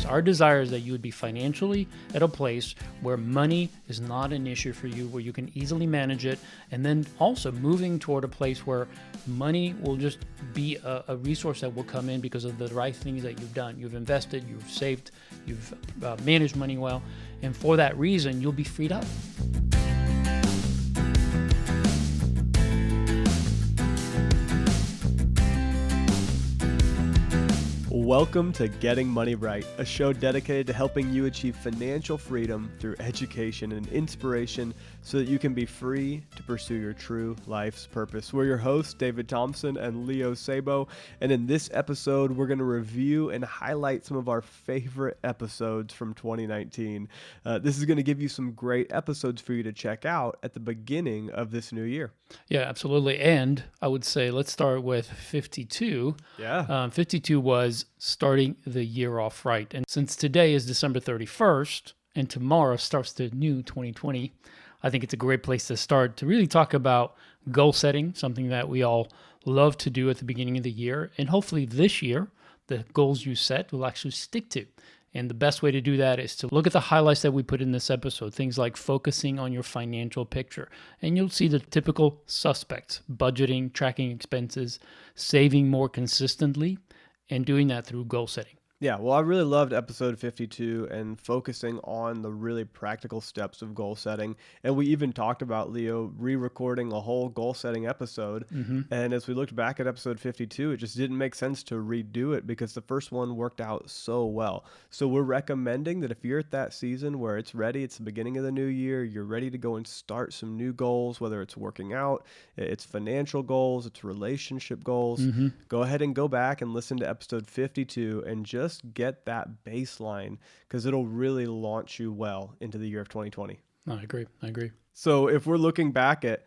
Our desire is that you would be financially at a place where money is not an issue for you, where you can easily manage it, and then also moving toward a place where money will just be a resource that will come in because of the right things that you've done. You've invested, you've saved, you've managed money well, and for that reason, you'll be freed up. Welcome to Getting Money Right, a show dedicated to helping you achieve financial freedom through education and inspiration so that you can be free to pursue your true life's purpose. We're your hosts, David Thompson and Leo Sabo, and in this episode, we're going to review and highlight some of our favorite episodes from 2019. This is going to give you some great episodes for you to check out at the beginning of this new year. Yeah, absolutely. And I would say let's start with 52. Yeah. 52 was starting the year off right. And since today is December 31st and tomorrow starts the new 2020, I think it's a great place to start to really talk about goal setting, something that we all love to do at the beginning of the year. And hopefully this year, the goals you set will actually stick to. And the best way to do that is to look at the highlights that we put in this episode, things like focusing on your financial picture. And you'll see the typical suspects: budgeting, tracking expenses, saving more consistently, and doing that through goal setting. Yeah, well, I really loved episode 52 and focusing on the really practical steps of goal setting. And we even talked about, Leo, re-recording a whole goal setting episode. And as we looked back at episode 52, it just didn't make sense to redo it because the first one worked out so well. So we're recommending that if you're at that season where it's ready, it's the beginning of the new year, you're ready to go and start some new goals, whether it's working out, it's financial goals, it's relationship goals, go ahead and go back and listen to episode 52 and just get that baseline because it'll really launch you well into the year of 2020. I agree. So if we're looking back at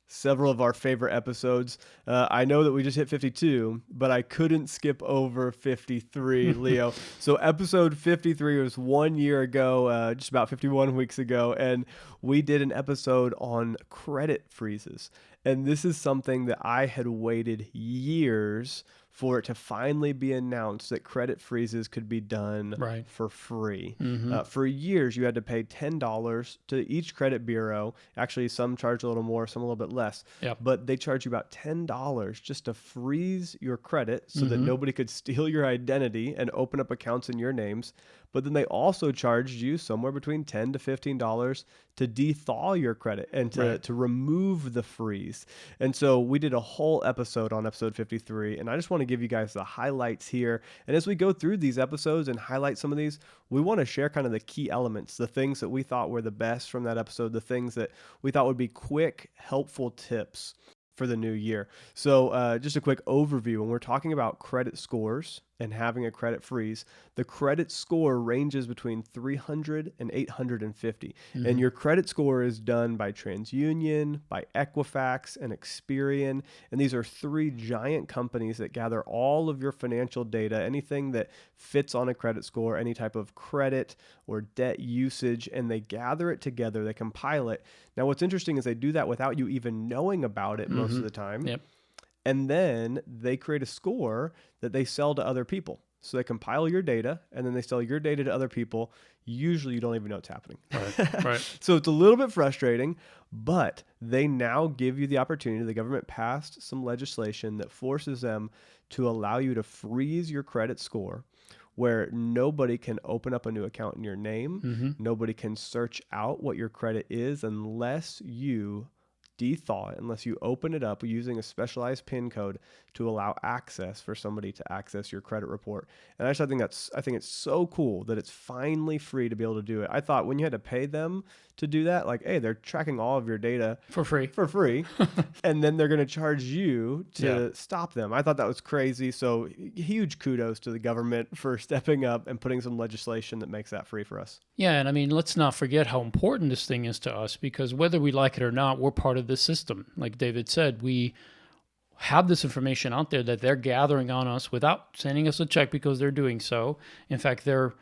several of our favorite episodes, I know that we just hit 52, but I couldn't skip over 53, Leo. So episode 53 was 1 year ago, just about 51 weeks ago, and we did an episode on credit freezes. And this is something that I had waited years for it to finally be announced that credit freezes could be done for free. For years, you had to pay $10 to each credit bureau. Actually, some charge a little more, some a little bit less. But they charge you about $10 just to freeze your credit so that nobody could steal your identity and open up accounts in your names. But then they also charged you somewhere between $10 to $15 to de-thaw your credit and to remove the freeze. And so we did a whole episode on episode 53, and I just want to give you guys the highlights here. And as we go through these episodes and highlight some of these, we want to share kind of the key elements, the things that we thought were the best from that episode, the things that we thought would be quick, helpful tips for the new year. So just a quick overview. When we're talking about credit scores and having a credit freeze, the credit score ranges between 300 and 850. And your credit score is done by TransUnion, by Equifax, and Experian. And these are three giant companies that gather all of your financial data, anything that fits on a credit score, any type of credit or debt usage, and they gather it together, they compile it. Now, what's interesting is they do that without you even knowing about it most of the time. And then they create a score that they sell to other people. So they compile your data and then they sell your data to other people. Usually you don't even know what's happening. So it's a little bit frustrating, but they now give you the opportunity. The government passed some legislation that forces them to allow you to freeze your credit score, where nobody can open up a new account in your name. Nobody can search out what your credit is unless you de-thaw it, unless you open it up using a specialized PIN code to allow access for somebody to access your credit report. And I think it's so cool that it's finally free to be able to do it. I thought when you had to pay them to do that, like, hey, they're tracking all of your data for free, and then they're going to charge you to stop them. I thought that was crazy. So huge kudos to the government for stepping up and putting some legislation that makes that free for us. Yeah, and I mean, let's not forget how important this thing is to us, because whether we like it or not, we're part of this system. Like David said, we have this information out there that they're gathering on us without sending us a check because they're doing so. In fact, they're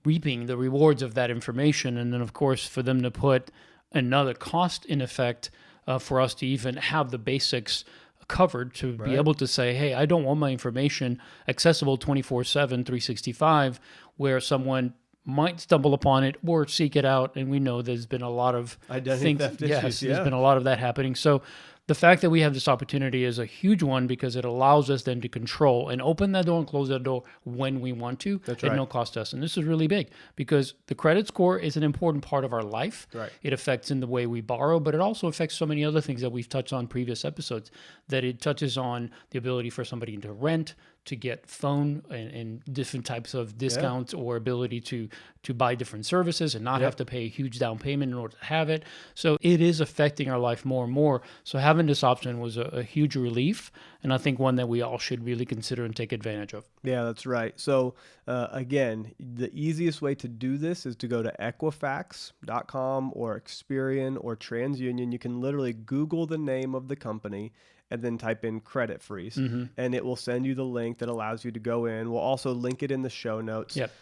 reaping the rewards of that information. And then, of course, for them to put another cost in effect for us to even have the basics covered to be Right. able to say, hey, I don't want my information accessible 24/7, 365, where someone might stumble upon it or seek it out. And we know there's been a lot of Identity things. theft Yes, issues. there's Yeah. been a lot of that happening. So the fact that we have this opportunity is a huge one because it allows us then to control and open that door and close that door when we want to That's at right. no cost to us. And this is really big because the credit score is an important part of our life. Right. It affects in the way we borrow, but it also affects so many other things that we've touched on previous episodes, that it touches on the ability for somebody to rent, to get phone and different types of discounts, or ability to buy different services and not have to pay a huge down payment in order to have it. So it is affecting our life more and more. So having this option was a huge relief, and I think one that we all should really consider and take advantage of. Yeah, that's right. So, again, the easiest way to do this is to go to Equifax.com or Experian or TransUnion. You can literally Google the name of the company and then type in credit freeze, and it will send you the link that allows you to go in. We'll also link it in the show notes. Yep.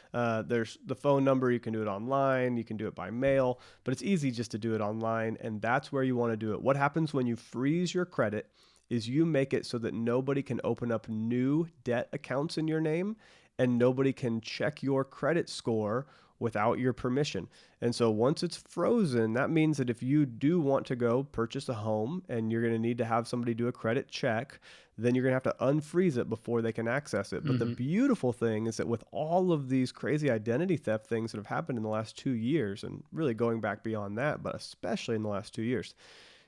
There's the phone number. You can do it online. You can do it by mail, but it's easy just to do it online, and that's where you want to do it. What happens when you freeze your credit is you make it so that nobody can open up new debt accounts in your name and nobody can check your credit score without your permission. And so once it's frozen, that means that if you do want to go purchase a home and you're going to need to have somebody do a credit check, then you're going to have to unfreeze it before they can access it. But the beautiful thing is that with all of these crazy identity theft things that have happened in the last 2 years, and really going back beyond that, but especially in the last 2 years,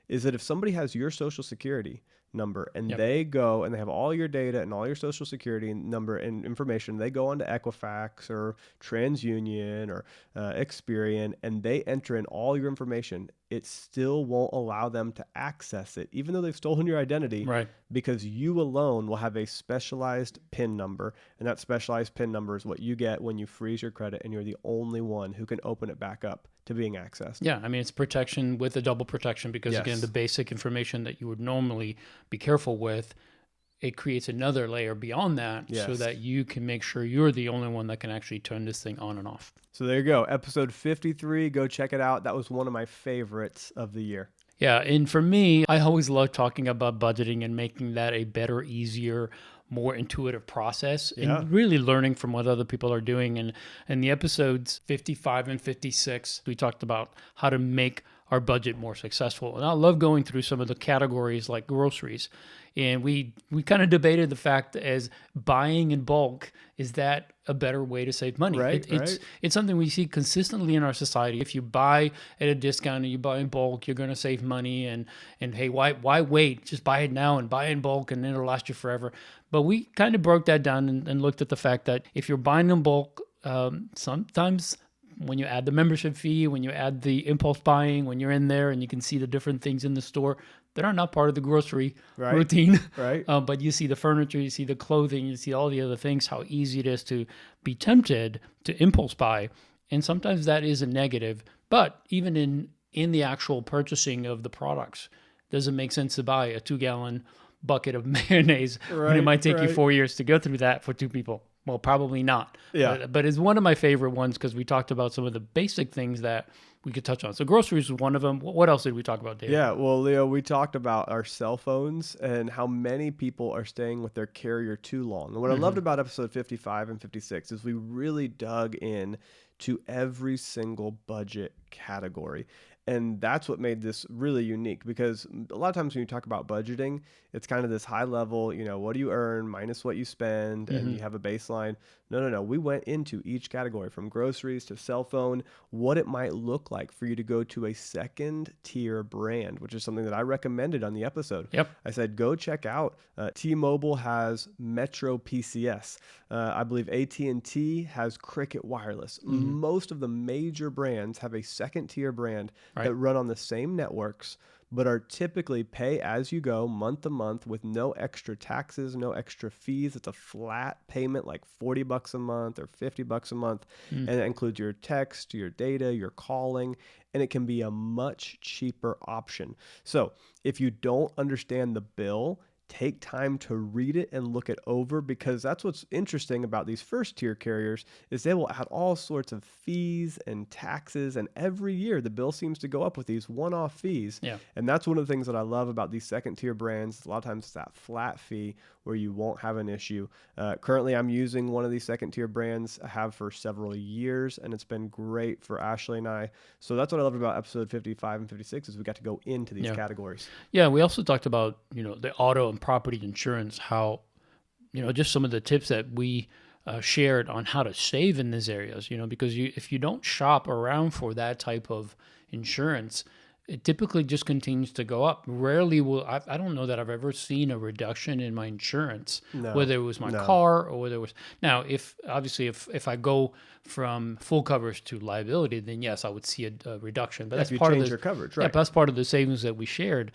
is that if somebody has your social security number and they go and they have all your data and all your social security number and information, they go onto Equifax or TransUnion or Experian and they enter in all your information, it still won't allow them to access it, even though they've stolen your identity, Right. because you alone will have a specialized PIN number, and that specialized PIN number is what you get when you freeze your credit, and you're the only one who can open it back up to being accessed. Yeah, I mean, it's protection with a double protection because, again, the basic information that you would normally be careful with, it creates another layer beyond that so that you can make sure you're the only one that can actually turn this thing on and off. So there you go. Episode 53. Go check it out. That was one of my favorites of the year. Yeah, and for me, I always love talking about budgeting and making that a better, easier, more intuitive process, and really learning from what other people are doing. And in the episodes 55 and 56, we talked about how to make our budget more successful. And I love going through some of the categories like groceries. And we kind of debated the fact as buying in bulk, is that a better way to save money? Right, It's something we see consistently in our society. If you buy at a discount and you buy in bulk, you're going to save money. And hey, why wait? Just buy it now and buy in bulk and it'll last you forever. But we kind of broke that down and looked at the fact that if you're buying in bulk, sometimes when you add the membership fee, when you add the impulse buying, when you're in there and you can see the different things in the store that are not part of the grocery routine. Right. But you see the furniture, you see the clothing, you see all the other things, how easy it is to be tempted to impulse buy. And sometimes that is a negative. But even in the actual purchasing of the products, does it make sense to buy a 2-gallon bucket of mayonnaise when it might take you 4 years to go through that for 2 people? Well, probably not. Yeah. But it's one of my favorite ones because we talked about some of the basic things that we could touch on. So groceries was one of them. What else did we talk about, Dave? Yeah, well, Leo, we talked about our cell phones and how many people are staying with their carrier too long. And what I loved about episode 55 and 56 is we really dug in to every single budget category. And that's what made this really unique, because a lot of times when you talk about budgeting, it's kind of this high level, what do you earn minus what you spend, and you have a baseline. No. We went into each category from groceries to cell phone, what it might look like for you to go to a second tier brand, which is something that I recommended on the episode. Yep. I said, go check out T-Mobile has Metro PCS. I believe AT&T has Cricket Wireless. Most of the major brands have a second tier brand that run on the same networks, but are typically pay as you go, month to month, with no extra taxes, no extra fees. It's a flat payment, like $40 a month or $50 a month. And it includes your text, your data, your calling, and it can be a much cheaper option. So if you don't understand the bill, take time to read it and look it over, because that's what's interesting about these first tier carriers is they will add all sorts of fees and taxes, and every year the bill seems to go up with these one-off fees. Yeah. And that's one of the things that I love about these second tier brands. A lot of times it's that flat fee where you won't have an issue. Currently I'm using one of these second tier brands. I have for several years, and it's been great for Ashley and I. So that's what I love about episode 55 and 56 is we got to go into these Yeah. categories. Yeah, we also talked about, the auto and property insurance, how, just some of the tips that we shared on how to save in these areas, because if you don't shop around for that type of insurance, it typically just continues to go up. Rarely will, I don't know that I've ever seen a reduction in my insurance, whether it was my car or whether it was, now, if I go from full coverage to liability, then yes, I would see a reduction. But If that's you part of change the your coverage, Yeah, right? but that's part of the savings that we shared.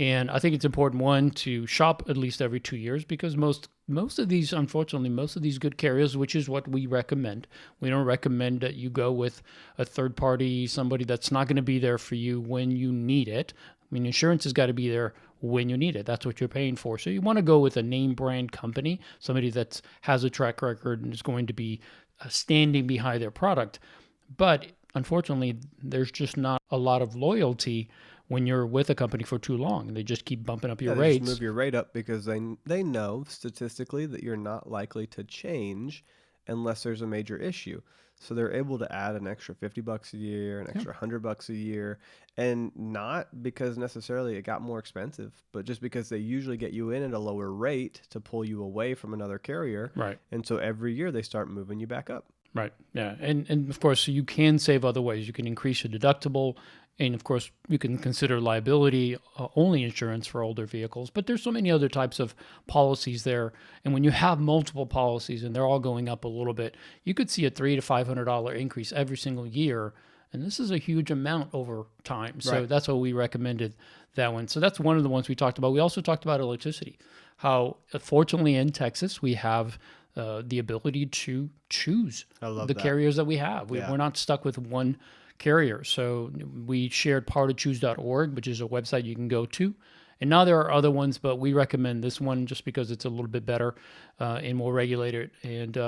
And I think it's important, one, to shop at least every 2 years, because most of these, unfortunately, most of these good carriers, which is what we recommend. We don't recommend that you go with a third party, somebody that's not going to be there for you when you need it. I mean, insurance has got to be there when you need it. That's what you're paying for. So you want to go with a name brand company, somebody that has a track record and is going to be standing behind their product. But unfortunately, there's just not a lot of loyalty when you're with a company for too long, and they just keep bumping up your They rates. just move your rate up because they know statistically that you're not likely to change unless there's a major issue. So they're able to add an extra $50 a year, an extra $100 a year, and not because necessarily it got more expensive, but just because they usually get you in at a lower rate to pull you away from another carrier. Right. And so every year they start moving you back up. Right. Yeah. And of course, you can save other ways. You can increase your deductible. And of course, you can consider liability only insurance for older vehicles. But there's so many other types of policies there. And when you have multiple policies and they're all going up a little bit, you could see a $300 to $500 increase every single year. And this is a huge amount over time. So Right. that's what we recommended that one. So that's one of the ones we talked about. We also talked about electricity. How, fortunately, in Texas, we have the ability to choose the carriers that we have. We're not stuck with one carrier. So we shared powertochoose.org, which is a website you can go to. And now there are other ones, but we recommend this one just because it's a little bit better and more regulated. And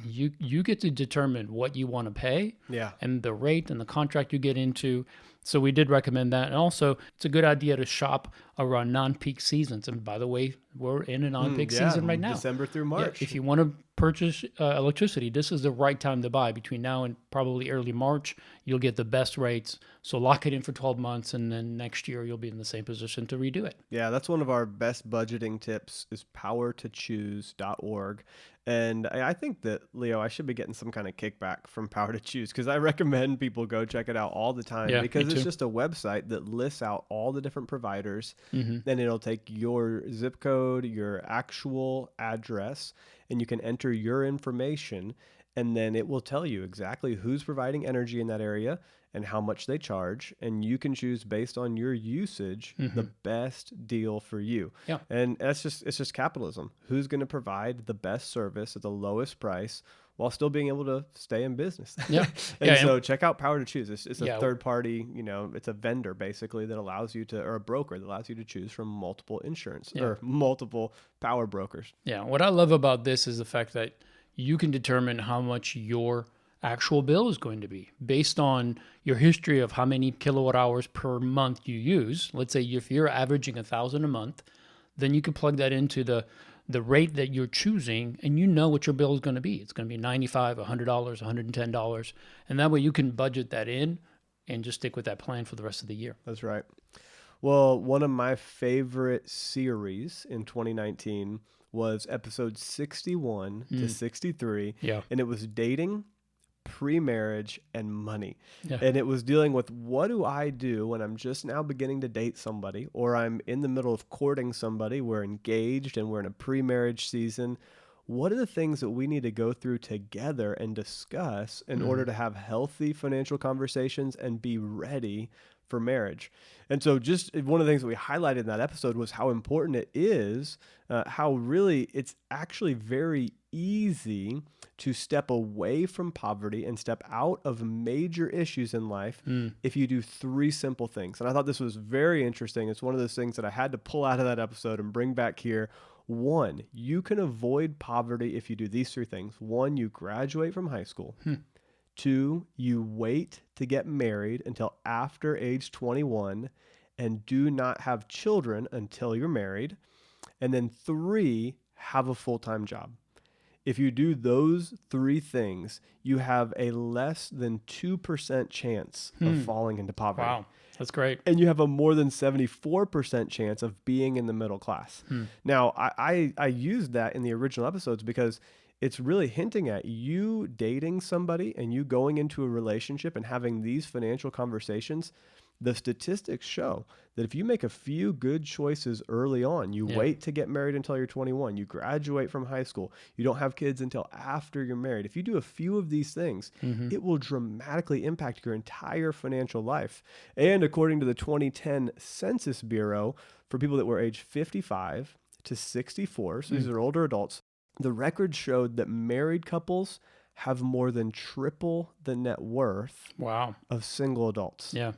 you get to determine what you want to pay and the rate and the contract you get into. So we did recommend that. And also, it's a good idea to shop around non-peak seasons. And by the way, we're in a non-peak season right now. December through March. If you want to purchase electricity, this is the right time to buy. Between now and probably early March, you'll get the best rates. So lock it in for 12 months, and then next year you'll be in the same position to redo it. Yeah, that's one of our best budgeting tips is powertochoose.org. And I think that, Leo, I should be getting some kind of kickback from Power to Choose because I recommend people go check it out all the time because it's just a website that lists out all the different providers. And it'll take your zip code, your actual address, and you can enter your information. And then it will tell you exactly who's providing energy in that area and how much they charge. And you can choose based on your usage the best deal for you. Yeah. And it's just capitalism. Who's going to provide the best service at the lowest price while still being able to stay in business? Yeah. So check out Power to Choose. It's a third party, it's a vendor basically that allows you to, or a broker that allows you to choose from multiple insurance or multiple power brokers. Yeah. What I love about this is the fact that you can determine how much your actual bill is going to be based on your history of how many kilowatt hours per month you use. Let's say if you're averaging 1,000 a month, then you can plug that into the rate that you're choosing, and you know what your bill is going to be. It's going to be $95, $100, $110, and that way you can budget that in and just stick with that plan for the rest of the year. That's right. Well, one of my favorite series in 2019 was episode 61 to 63. Yeah. And it was dating, pre-marriage, and money. Yeah. And it was dealing with what do I do when I'm just now beginning to date somebody, or I'm in the middle of courting somebody, we're engaged and we're in a pre-marriage season. what are the things that we need to go through together and discuss in order to have healthy financial conversations and be ready for marriage. And so just one of the things that we highlighted in that episode was how important it is, how really it's actually very easy to step away from poverty and step out of major issues in life if you do three simple things. And I thought this was very interesting. It's one of those things that I had to pull out of that episode and bring back here. One, you can avoid poverty if you do these three things. One, you graduate from high school. Two, you wait to get married until after age 21 and do not have children until you're married. And then three, have a full-time job. If you do those three things, you have a less than 2% chance of falling into poverty. Wow, that's great. And you have a more than 74% chance of being in the middle class. Now, I used that in the original episodes because it's really hinting at you dating somebody and you going into a relationship and having these financial conversations. The statistics show that if you make a few good choices early on, you wait to get married until you're 21, you graduate from high school, you don't have kids until after you're married. If you do a few of these things, it will dramatically impact your entire financial life. And according to the 2010 Census Bureau, for people that were age 55 to 64, so these are older adults, the record showed that married couples have more than triple the net worth of single adults. Yeah.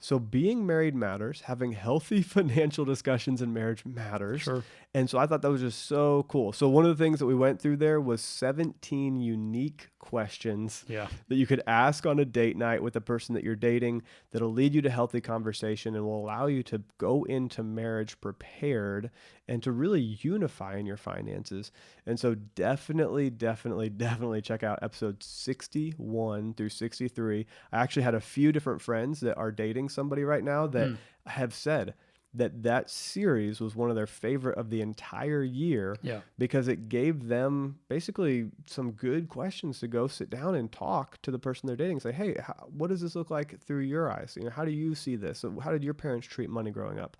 So being married matters. Having healthy financial discussions in marriage matters. Sure. And so I thought that was just so cool. So one of the things that we went through there was 17 unique questions that you could ask on a date night with the person that you're dating that'll lead you to healthy conversation and will allow you to go into marriage prepared and to really unify in your finances. And so definitely check out episodes 61 through 63. I actually had a few different friends that are dating somebody right now that have said that series was one of their favorite of the entire year because it gave them basically some good questions to go sit down and talk to the person they're dating. Say, hey, what does this look like through your eyes? You know, how do you see this? So how did your parents treat money growing up?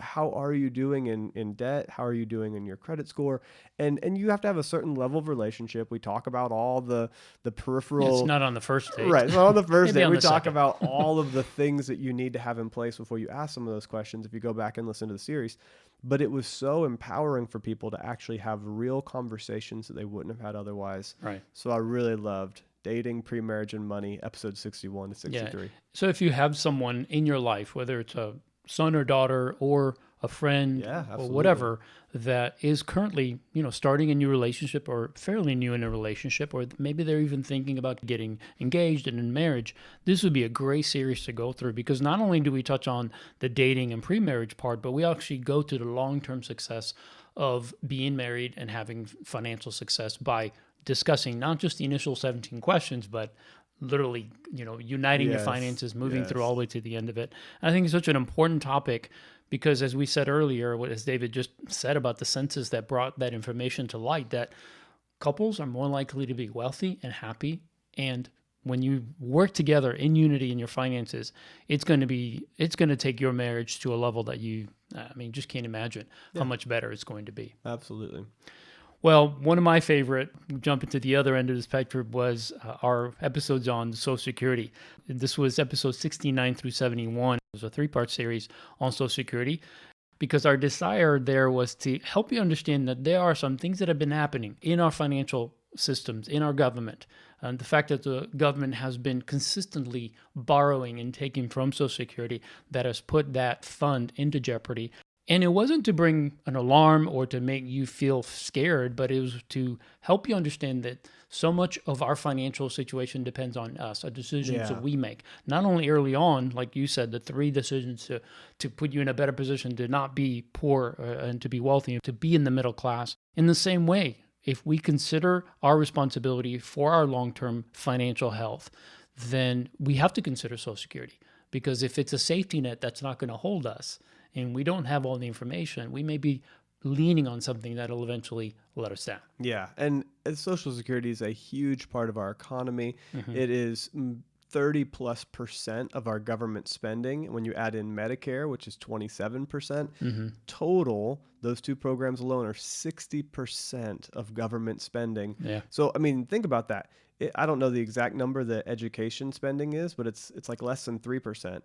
How are you doing in debt? How are you doing in your credit score? And you have to have a certain level of relationship. We talk about all the peripheral. It's not on the first date. Right. So on the first date, we talk second. about all of the things that you need to have in place before you ask some of those questions. If you go back and listen to the series, but it was so empowering for people to actually have real conversations that they wouldn't have had otherwise. Right. So I really loved Dating, Pre-Marriage, and Money, episode 61 to 63. Yeah. So if you have someone in your life, whether it's a son or daughter or a friend or whatever, that is currently, starting a new relationship or fairly new in a relationship, or maybe they're even thinking about getting engaged and in marriage, this would be a great series to go through because not only do we touch on the dating and pre-marriage part, but we actually go to the long-term success of being married and having financial success by discussing not just the initial 17 questions, but literally, uniting your finances, moving through all the way to the end of it. And I think it's such an important topic because as we said earlier, as David just said about the census that brought that information to light, that couples are more likely to be wealthy and happy. And when you work together in unity in your finances, it's going to take your marriage to a level that you, just can't imagine how much better it's going to be. Absolutely. Well, one of my favorite, jumping to the other end of the spectrum, was our episodes on Social Security. This was episode 69 through 71. It was a 3-part series on Social Security because our desire there was to help you understand that there are some things that have been happening in our financial systems, in our government. And the fact that the government has been consistently borrowing and taking from Social Security that has put that fund into jeopardy. And it wasn't to bring an alarm or to make you feel scared, but it was to help you understand that so much of our financial situation depends on us, the decisions that we make. Not only early on, like you said, the 3 decisions to put you in a better position to not be poor and to be wealthy, to be in the middle class. In the same way, if we consider our responsibility for our long-term financial health, then we have to consider Social Security. Because if it's a safety net that's not going to hold us, and we don't have all the information, we may be leaning on something that'll eventually let us down. Yeah. And Social Security is a huge part of our economy. It is 30+% of our government spending. When you add in Medicare, which is 27%, Mm-hmm. total, those two programs alone are 60% of government spending. Yeah. So, I mean, think about that. I don't know the exact number that education spending is, but it's like less than 3%.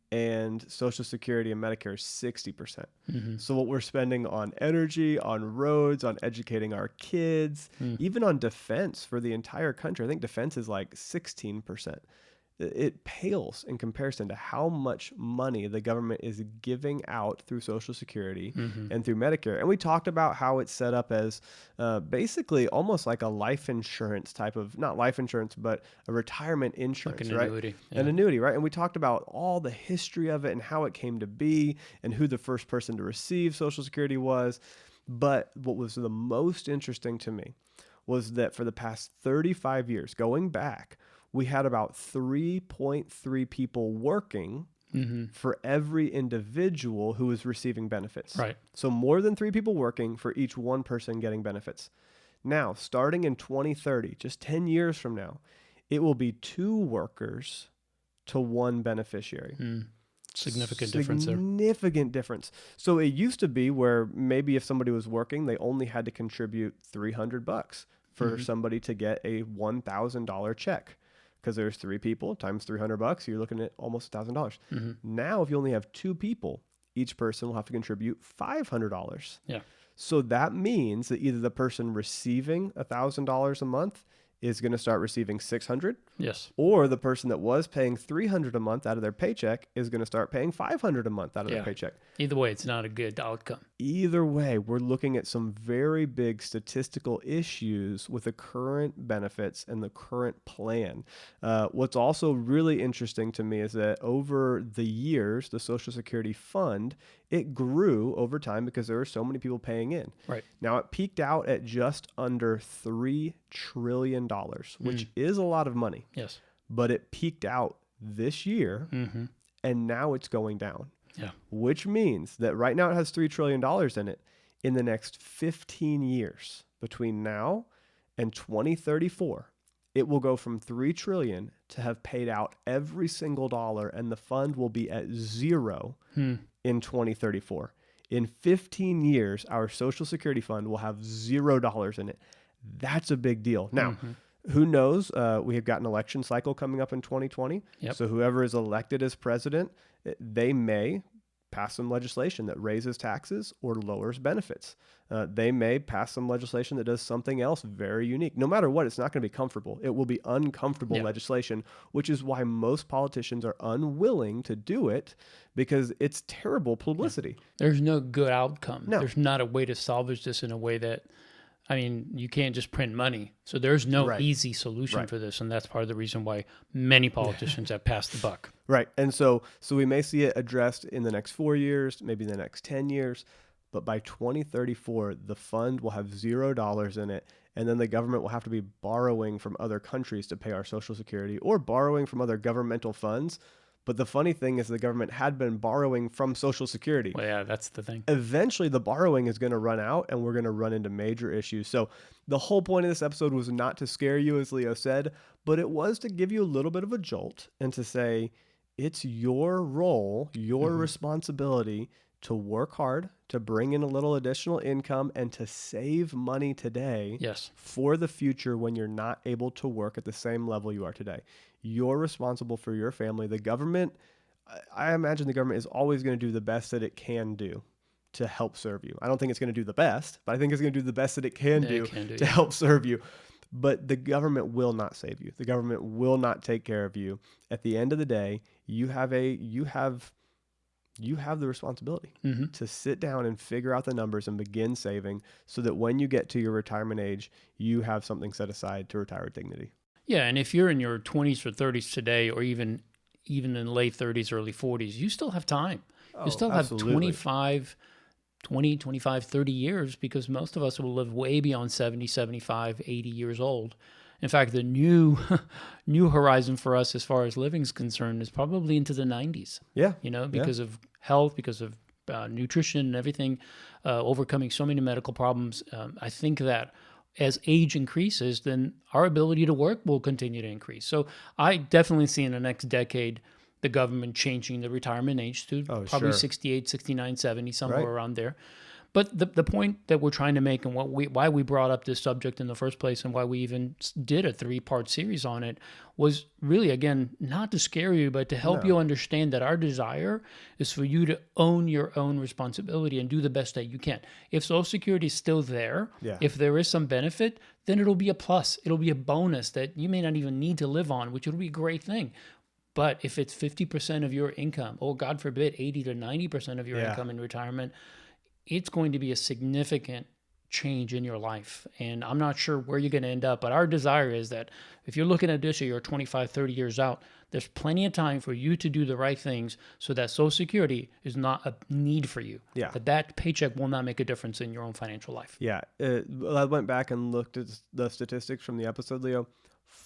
And Social Security and Medicare is 60%. Mm-hmm. So what we're spending on energy, on roads, on educating our kids, even on defense for the entire country, I think defense is like 16%. It pales in comparison to how much money the government is giving out through Social Security and through Medicare. And we talked about how it's set up as basically almost like a life insurance type of, not life insurance, but a retirement insurance, Like an right? annuity. Yeah. An annuity, right? And we talked about all the history of it and how it came to be and who the first person to receive Social Security was. But what was the most interesting to me was that for the past 35 years, going back, we had about 3.3 people working for every individual who was receiving benefits. Right. So more than 3 people working for each one person getting benefits. Now, starting in 2030, just 10 years from now, it will be 2 workers to 1 beneficiary. Significant difference there. Significant difference. So it used to be where maybe if somebody was working, they only had to contribute $300 for somebody to get a $1,000 check. Because there's 3 people times $300, you're looking at almost $1,000. Now, if you only have 2 people, each person will have to contribute $500. Yeah. So that means that either the person receiving $1,000 a month is going to start receiving $600, Yes. or the person that was paying $300 a month out of their paycheck is going to start paying $500 a month out of their paycheck. Either way, it's not a good outcome. Either way, we're looking at some very big statistical issues with the current benefits and the current plan. What's also really interesting to me is that over the years, the Social Security fund, it grew over time because there were so many people paying in. Right. Now, it peaked out at just under $3 trillion, which is a lot of money. Yes. But it peaked out this year, and now it's going down. Yeah. Which means that right now it has $3 trillion in it. In the next 15 years, between now and 2034, it will go from $3 trillion to have paid out every single dollar, and the fund will be at 0 in 2034. In 15 years, our Social Security fund will have $0 in it. That's a big deal. Now, who knows? We have got an election cycle coming up in 2020. Yep. So whoever is elected as president, they may pass some legislation that raises taxes or lowers benefits. They may pass some legislation that does something else very unique. No matter what, it's not going to be comfortable. It will be uncomfortable legislation, which is why most politicians are unwilling to do it, because it's terrible publicity. There's no good outcome. No. There's not a way to salvage this in a way that, I mean, you can't just print money. So there's no easy solution for this. And that's part of the reason why many politicians have passed the buck. Right. And so we may see it addressed in the next 4 years, maybe the next 10 years. But by 2034, the fund will have $0 in it. And then the government will have to be borrowing from other countries to pay our Social Security, or borrowing from other governmental funds. But the funny thing is the government had been borrowing from Social Security. Well, yeah, that's the thing. Eventually, the borrowing is going to run out, and we're going to run into major issues. So the whole point of this episode was not to scare you, as Leo said, but it was to give you a little bit of a jolt and to say it's your role, your responsibility to work hard, to bring in a little additional income, and to save money today for the future when you're not able to work at the same level you are today. You're responsible for your family. The government, I imagine the government is always going to do the best that it can do to help serve you. I don't think it's going to do the best, but I think it's going to do the best that it can do to help serve you. But the government will not save you. The government will not take care of you. At the end of the day, you have the responsibility to sit down and figure out the numbers and begin saving, so that when you get to your retirement age, you have something set aside to retire with dignity. Yeah, and if you're in your 20s or 30s today, or even in late 30s, early 40s, you still have time. You still have 25, 30 years, because most of us will live way beyond 70, 75, 80 years old. In fact, the new horizon for us as far as living is concerned is probably into the 90s. Yeah. Because of health, because of nutrition and everything, overcoming so many medical problems. I think that as age increases, then our ability to work will continue to increase. So I definitely see in the next decade the government changing the retirement age to probably sure. 68, 69, 70, somewhere Right. around there. But the point that we're trying to make and why we brought up this subject in the first place and why we even did a 3-part series on it was really, again, not to scare you, but to help No. you understand that our desire is for you to own your own responsibility and do the best that you can. If Social Security is still there, Yeah. if there is some benefit, then it'll be a plus. It'll be a bonus that you may not even need to live on, which will be a great thing. But if it's 50% of your income, or God forbid, 80 to 90% of your income in retirement, it's going to be a significant change in your life. And I'm not sure where you're going to end up, but our desire is that if you're looking at this, or you're 25, 30 years out, there's plenty of time for you to do the right things so that Social Security is not a need for you. Yeah. That paycheck will not make a difference in your own financial life. Yeah. I went back and looked at the statistics from the episode, Leo.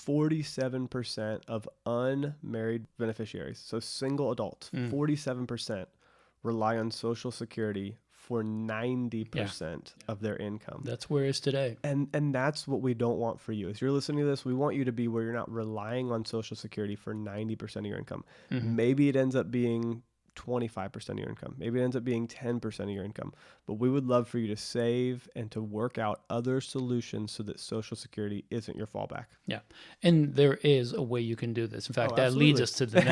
47% of unmarried beneficiaries, so single adults, 47% rely on Social Security for 90% of their income. That's where it is today. And that's what we don't want for you. As you're listening to this, we want you to be where you're not relying on Social Security for 90% of your income. Maybe it ends up being 25% of your income. Maybe it ends up being 10% of your income. But we would love for you to save and to work out other solutions so that Social Security isn't your fallback. Yeah. And there is a way you can do this. In fact, that absolutely. leads us to the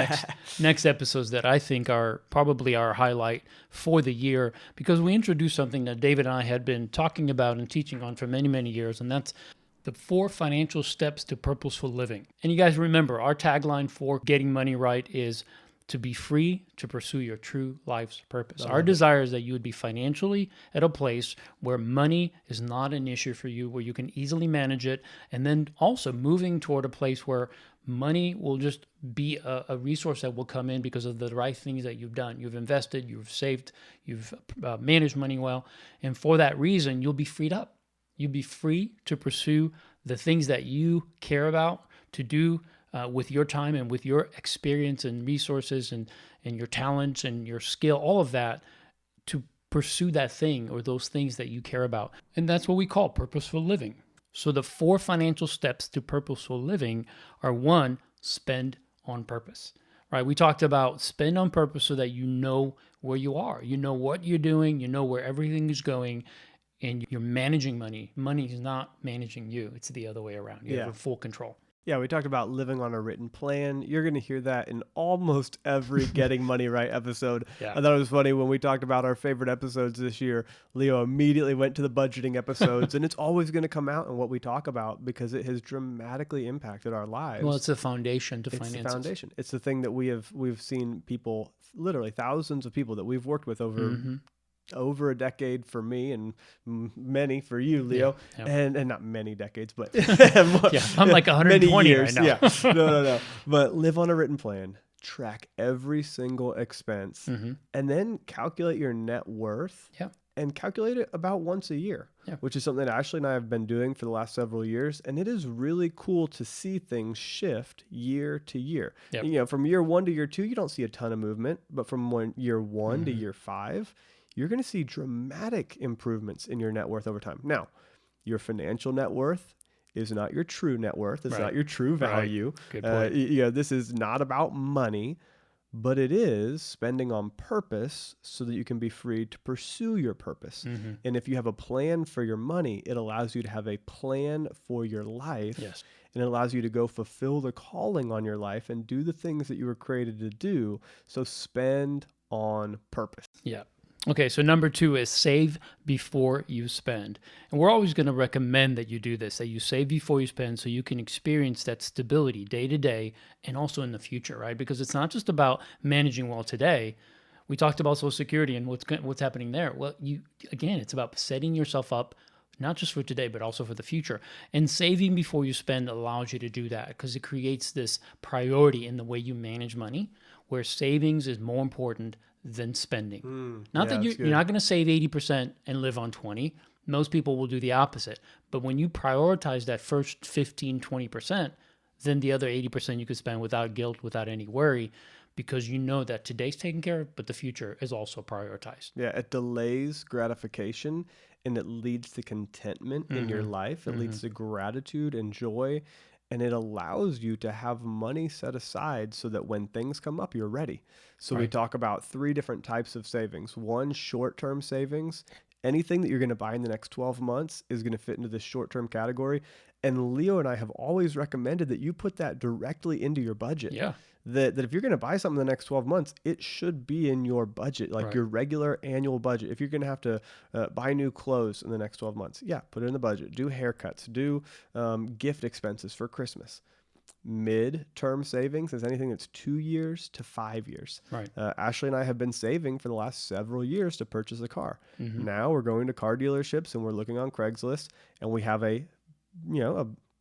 next episodes that I think are probably our highlight for the year, because we introduced something that David and I had been talking about and teaching on for many, many years, and that's the 4 financial steps to purposeful living. And you guys remember, our tagline for Getting Money Right is to be free to pursue your true life's purpose. Our desire is that you would be financially at a place where money is not an issue for you, where you can easily manage it, and then also moving toward a place where money will just be a resource that will come in because of the right things that you've done. You've invested, you've saved, you've managed money well, and for that reason, you'll be freed up. You'll be free to pursue the things that you care about, to do with your time and with your experience and resources and your talents and your skill, all of that, to pursue that thing or those things that you care about. And that's what we call purposeful living. So the 4 financial steps to purposeful living are: 1, spend on purpose. Right? We talked about spend on purpose so that you know where you are, you know what you're doing, you know where everything is going, and you're managing money. Money is not managing you. It's the other way around. You have full control. Yeah, we talked about living on a written plan. You're going to hear that in almost every Getting Money Right episode. Yeah. I thought it was funny when we talked about our favorite episodes this year. Leo immediately went to the budgeting episodes, and it's always going to come out in what we talk about because it has dramatically impacted our lives. Well, it's the foundation to It's finances. the foundation. It's the thing that we've seen people, literally thousands of people that we've worked with over a decade for me and many for you, Leo, and not many decades, but I'm like 120 years, right now. Yeah, no. But live on a written plan, track every single expense, and then calculate your net worth. Yeah. And calculate it about once a year, which is something that Ashley and I have been doing for the last several years. And it is really cool to see things shift year to year. Yep. You know, from year 1 to year 2, you don't see a ton of movement, but from year 1 to year 5, you're going to see dramatic improvements in your net worth over time. Now, your financial net worth is not your true net worth. It's not your true value. Good point. This is not about money, but it is spending on purpose so that you can be free to pursue your purpose. And if you have a plan for your money, it allows you to have a plan for your life. Yes. And it allows you to go fulfill the calling on your life and do the things that you were created to do. So spend on purpose. Yeah. Okay, so number 2 is save before you spend. And we're always going to recommend that you do this, that you save before you spend so you can experience that stability day to day and also in the future, right? Because it's not just about managing well today. We talked about Social Security and what's happening there. Well, it's about setting yourself up not just for today, but also for the future. And saving before you spend allows you to do that because it creates this priority in the way you manage money, where savings is more important than spending. Not that you're not going to save 80% and live on 20. Most people will do the opposite. But when you prioritize that first 15, 20%, then the other 80% you could spend without guilt, without any worry, because you know that today's taken care of, but the future is also prioritized. Yeah, it delays gratification and it leads to contentment in your life. It leads to gratitude and joy, and it allows you to have money set aside so that when things come up, you're ready. So we Right. talk about three different types of savings. One, short-term savings. Anything that you're going to buy in the next 12 months is going to fit into this short-term category. And Leo and I have always recommended that you put that directly into your budget. Yeah. That if you're going to buy something in the next 12 months, it should be in your budget, like Right. your regular annual budget. If you're going to have to buy new clothes in the next 12 months, yeah, put it in the budget. Do haircuts, do gift expenses for Christmas. Mid-term savings is anything that's 2 years to 5 years. Right. Ashley and I have been saving for the last several years to purchase a car. Mm-hmm. Now we're going to car dealerships and we're looking on Craigslist, and we have a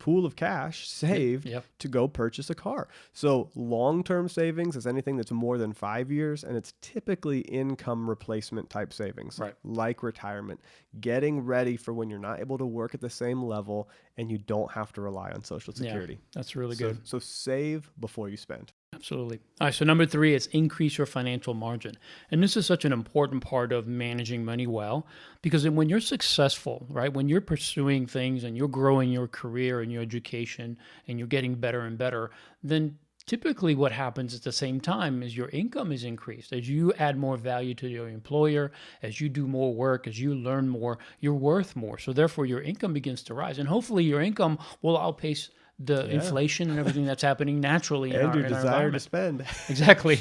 pool of cash saved Yep. to go purchase a car. So long-term savings is anything that's more than 5 years, and it's typically income replacement type savings, Right. like retirement, getting ready for when you're not able to work at the same level and you don't have to rely on Social Security. That's really So, good. so save before you spend. Absolutely. All right. So number 3 is increase your financial margin. And this is such an important part of managing money well, because when you're successful, right, when you're pursuing things and you're growing your career and your education and you're getting better and better, then typically what happens at the same time is your income is increased. As you add more value to your employer, as you do more work, as you learn more, you're worth more. So therefore your income begins to rise. And hopefully your income will outpace the inflation and everything that's happening naturally in And our, your in our desire to environment. spend. Exactly.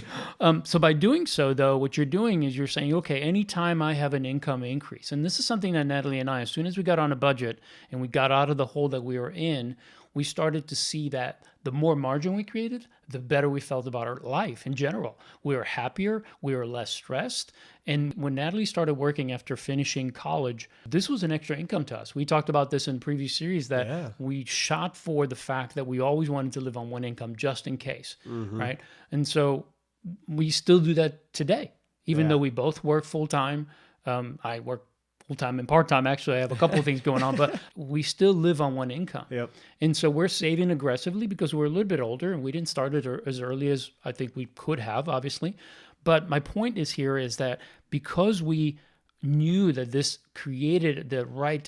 So by doing so, though, what you're doing is you're saying, okay, anytime I have an income increase, and this is something that Natalie and I, as soon as we got on a budget and we got out of the hole that we were in, we started to see that the more margin we created, the better we felt about our life in general. We were happier, we were less stressed. And when Natalie started working after finishing college, this was an extra income to us. We talked about this in previous series that Yeah. we shot for the fact that we always wanted to live on one income just in case, right? And so we still do that today, even Yeah. though we both work full time. I work full time and part time. Actually, I have a couple of things going on, but we still live on one income. Yep. And so we're saving aggressively because we're a little bit older and we didn't start it as early as I think we could have, obviously. But my point is here is that because we knew that this created the right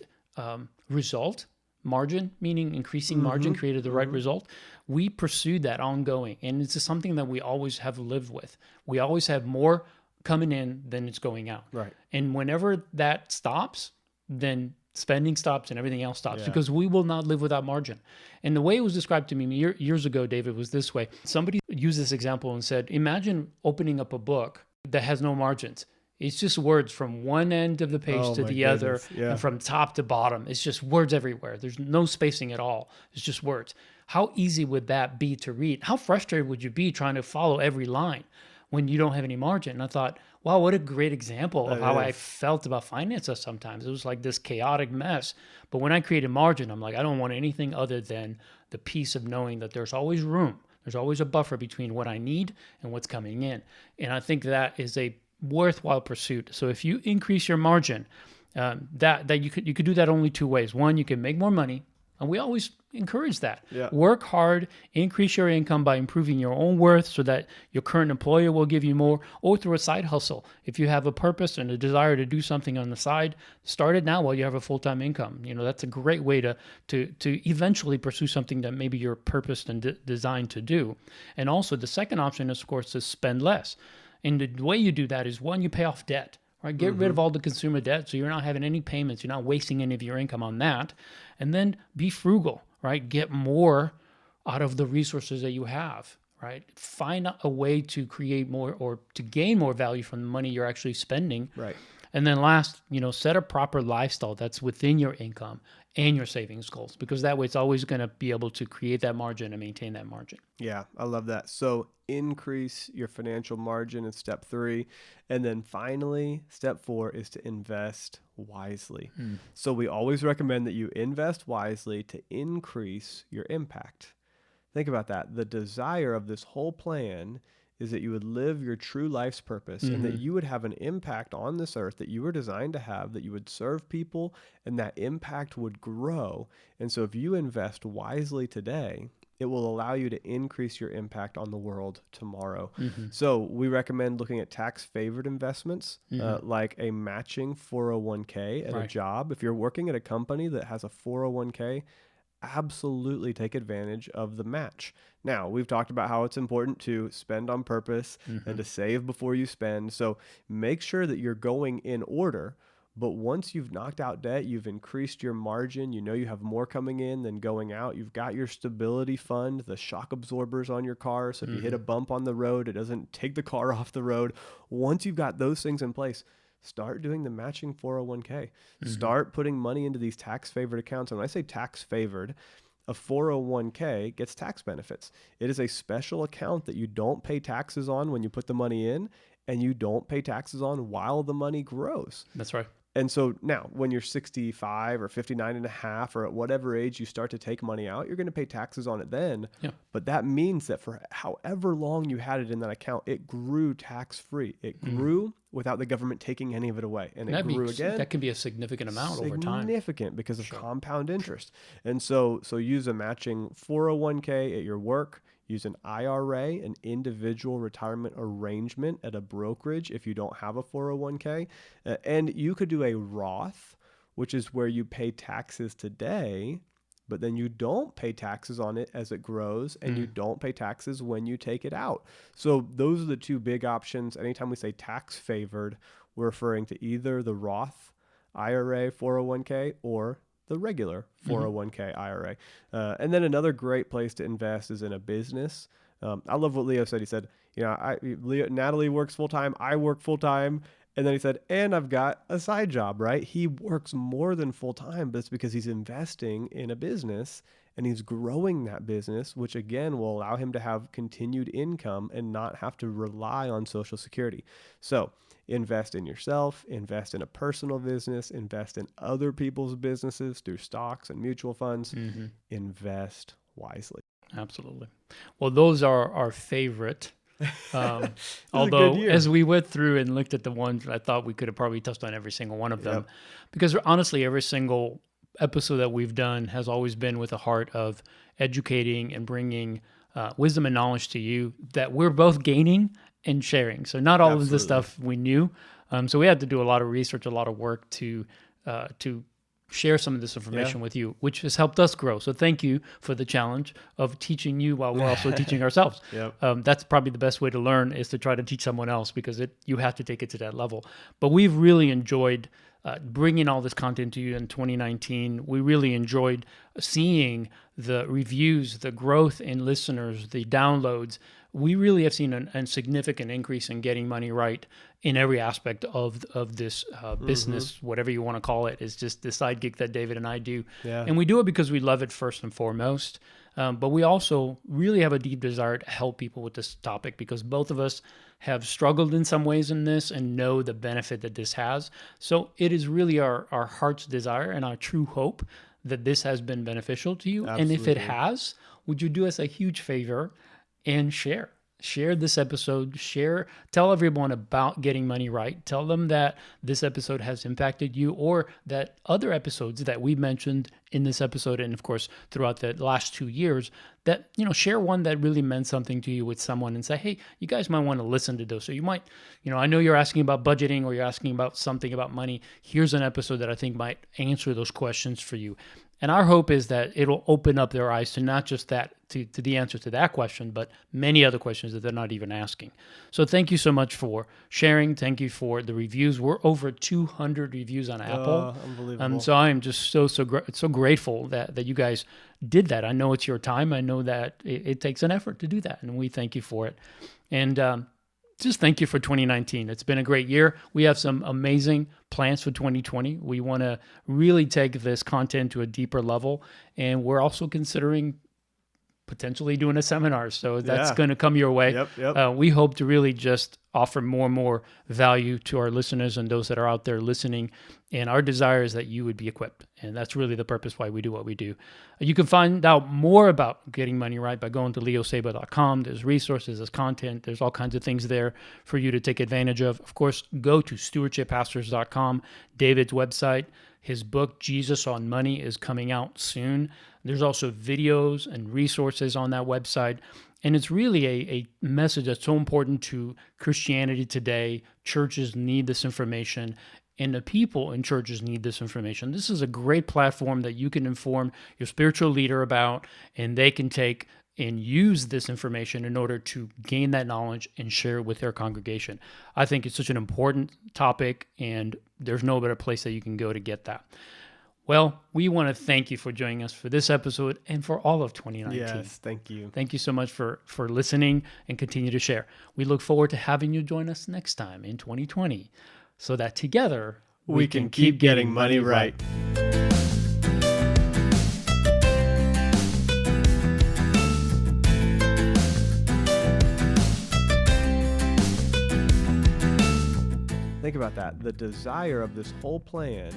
result, margin, meaning increasing margin created the right result, we pursued that ongoing. And it's just something that we always have lived with. We always have more coming in than it's going out. Right. And whenever that stops, then spending stops and everything else stops Yeah. because we will not live without margin. And the way it was described to me years ago, David, was this way. Somebody used this example and said, imagine opening up a book that has no margins. It's just words from one end of the page Oh to my the other goodness. Yeah. and from top to bottom. It's just words everywhere. There's no spacing at all. It's just words. How easy would that be to read? How frustrated would you be trying to follow every line when you don't have any margin? And I thought, wow, what a great example of That how I is. felt about finances sometimes. It was like this chaotic mess. But when I created margin, I'm like, I don't want anything other than the peace of knowing that there's always room. There's always a buffer between what I need and what's coming in. And I think that is a worthwhile pursuit. So if you increase your margin, that you could do that only two ways. One, you can make more money, and we always encourage that. Yeah. Work hard, increase your income by improving your own worth so that your current employer will give you more, or through a side hustle. If you have a purpose and a desire to do something on the side, start it now while you have a full-time income. You know, that's a great way to eventually pursue something that maybe you're purposed and designed to do. And also the second option is, of course, to spend less. And the way you do that is, one, you pay off debt, right? Get rid of all the consumer debt so you're not having any payments. You're not wasting any of your income on that. And then be frugal, right? Get more out of the resources that you have, right? Find a way to create more or to gain more value from the money you're actually spending. Right. And then last, set a proper lifestyle that's within your income and your savings goals, because that way it's always going to be able to create that margin and maintain that margin. Yeah, I love that. So increase your financial margin in step 3. And then finally, step 4 is to invest wisely. So we always recommend that you invest wisely to increase your impact. Think about that. The desire of this whole plan is that you would live your true life's purpose and that you would have an impact on this earth that you were designed to have, that you would serve people and that impact would grow. And so if you invest wisely today, it will allow you to increase your impact on the world tomorrow. Mm-hmm. So we recommend looking at tax favored investments, like a matching 401k at a Right. job. If you're working at a company that has a 401k, absolutely take advantage of the match. Now, we've talked about how it's important to spend on purpose and to save before you spend. So make sure that you're going in order. But once you've knocked out debt, you've increased your margin, you know you have more coming in than going out, you've got your stability fund, the shock absorbers on your car. So if you hit a bump on the road, it doesn't take the car off the road. Once you've got those things in place, start doing the matching 401k. Start putting money into these tax favored accounts. And when I say tax favored, a 401k gets tax benefits. It is a special account that you don't pay taxes on when you put the money in, and you don't pay taxes on while the money grows. That's right. And so now when you're 65 or 59 and a half, or at whatever age you start to take money out, you're going to pay taxes on it then. Yeah. But that means that for however long you had it in that account, it grew tax free. It grew without the government taking any of it away. And it grew again. That can be a significant amount over time. Significant because of compound interest. And so use a matching 401k at your work. Use an IRA, an individual retirement arrangement at a brokerage if you don't have a 401k. And you could do a Roth, which is where you pay taxes today, but then you don't pay taxes on it as it grows, and you don't pay taxes when you take it out. So those are the two big options. Anytime we say tax favored, we're referring to either the Roth IRA 401k or the regular 401k IRA. And then another great place to invest is in a business. I love what Leo said. He said, Natalie works full time. I work full time. And then he said, and I've got a side job, right? He works more than full time, but it's because he's investing in a business and he's growing that business, which again will allow him to have continued income and not have to rely on Social Security. So invest in yourself, invest in a personal business, invest in other people's businesses through stocks and mutual funds. Invest wisely. Absolutely. Well, those are our favorite. Although year. as we went through and looked at the ones, I thought we could have probably touched on every single one of them, because honestly, every single episode that we've done has always been with a heart of educating and bringing wisdom and knowledge to you that we're both gaining and sharing. So not all of this stuff we knew. So we had to do a lot of research, a lot of work to share some of this information with you, which has helped us grow. So thank you for the challenge of teaching you while we're also teaching ourselves. That's probably the best way to learn, is to try to teach someone else, because you have to take it to that level. But we've really enjoyed bringing all this content to you in 2019. We really enjoyed seeing the reviews, the growth in listeners, the downloads. We really have seen a significant increase in getting money right in every aspect of this business, whatever you want to call it. It's just the side gig that David and I do. And we do it because we love it first and foremost. But we also really have a deep desire to help people with this topic, because both of us have struggled in some ways in this and know the benefit that this has. So it is really our heart's desire and our true hope that this has been beneficial to you. Absolutely. And if it has, would you do us a huge favor and share this episode, tell everyone about getting money right. Tell them that this episode has impacted you, or that other episodes that we mentioned in this episode, and of course throughout the last 2 years, that, share one that really meant something to you with someone, and say, hey, you guys might want to listen to those. So you might, I know you're asking about budgeting, or you're asking about something about money. Here's an episode that I think might answer those questions for you. And our hope is that it'll open up their eyes to not just that, to the answer to that question, but many other questions that they're not even asking. So thank you so much for sharing. Thank you for the reviews. We're over 200 reviews on Apple. Unbelievable. So I am just so grateful that you guys did that. I know it's your time. I know that it takes an effort to do that, and we thank you for it. And just thank you for 2019. It's been a great year. We have some amazing plans for 2020. We want to really take this content to a deeper level, and we're also considering potentially doing a seminar. So that's going to come your way. We hope to really just offer more and more value to our listeners and those that are out there listening. And our desire is that you would be equipped. And that's really the purpose why we do what we do. You can find out more about getting money right by going to leosaba.com. There's resources, there's content, there's all kinds of things there for you to take advantage of. Of course, go to stewardshippastors.com, David's website. His book, Jesus on Money, is coming out soon. There's also videos and resources on that website. And it's really a message that's so important to Christianity today. Churches need this information, and the people in churches need this information. This is a great platform that you can inform your spiritual leader about, and they can take and use this information in order to gain that knowledge and share it with their congregation. I think it's such an important topic, and there's no better place that you can go to get that. Well, we want to thank you for joining us for this episode and for all of 2019. Yes, thank you. Thank you so much for listening and continue to share. We look forward to having you join us next time in 2020 so that together we can keep getting money right. Think about that. The desire of this whole plan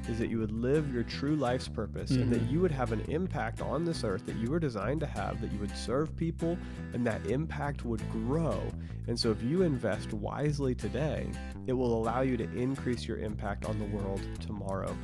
is that you would live your true life's purpose and that you would have an impact on this earth that you were designed to have, that you would serve people, and that impact would grow. And so if you invest wisely today, it will allow you to increase your impact on the world tomorrow.